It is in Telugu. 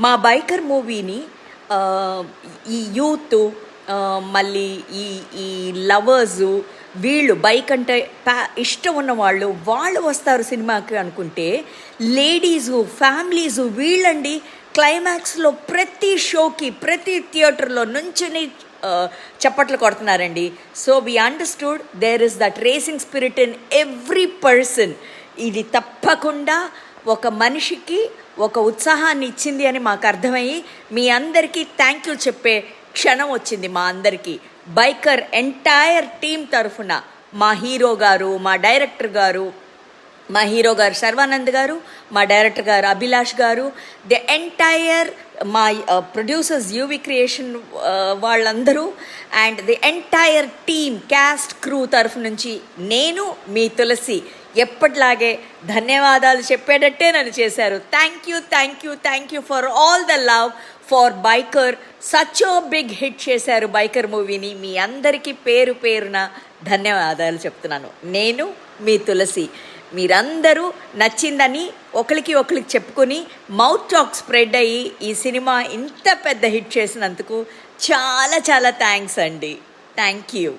మా బైకర్ మూవీని ఈ యూత్ మళ్ళీ ఈ ఈ లవర్సు వీళ్ళు బైక్ అంటే ఇష్టం ఉన్న వాళ్ళు వస్తారు సినిమాకి అనుకుంటే, లేడీసు ఫ్యామిలీసు వీళ్ళండి క్లైమాక్స్లో ప్రతి షోకి ప్రతి థియేటర్లో నుంచుని చప్పట్లు కొడుతున్నారండి. So we understood there is that racing spirit in every person. ఇది తప్పకుండా ఒక మనిషికి ఒక ఉత్సాహాన్ని ఇచ్చింది అని మాకు అర్థమయ్యి మీ అందరికీ థ్యాంక్ యూ చెప్పే క్షణం వచ్చింది. మా అందరికీ బైకర్ ఎంటైర్ టీం తరఫున మా హీరో గారు, మా డైరెక్టర్ గారు, మా హీరో గారు శర్వానంద్ గారు, మా డైరెక్టర్ గారు అభిలాష్ గారు, ది ఎంటైర్ మా ప్రొడ్యూసర్స్ యూవి క్రియేషన్ వాళ్ళందరూ and the entire team caste crew తరఫు నుంచి నేను మీ తులసి ఎప్పటిలాగే ధన్యవాదాలు చెప్పేటట్టే నన్ను చేశారు. Thank you for all the love for Biker. Such a big hit చేశారు బైకర్ మూవీని. మీ అందరికీ పేరు పేరున ధన్యవాదాలు చెప్తున్నాను. నేను మీ తులసి. మీరందరూ నచ్చిందని ఒకరికి చెప్పుకొని మౌత్ టాక్ స్ప్రెడ్ అయ్యి ఈ సినిమా ఇంత పెద్ద హిట్ చేసినందుకు చాలా థ్యాంక్స్ అండి. Thank you.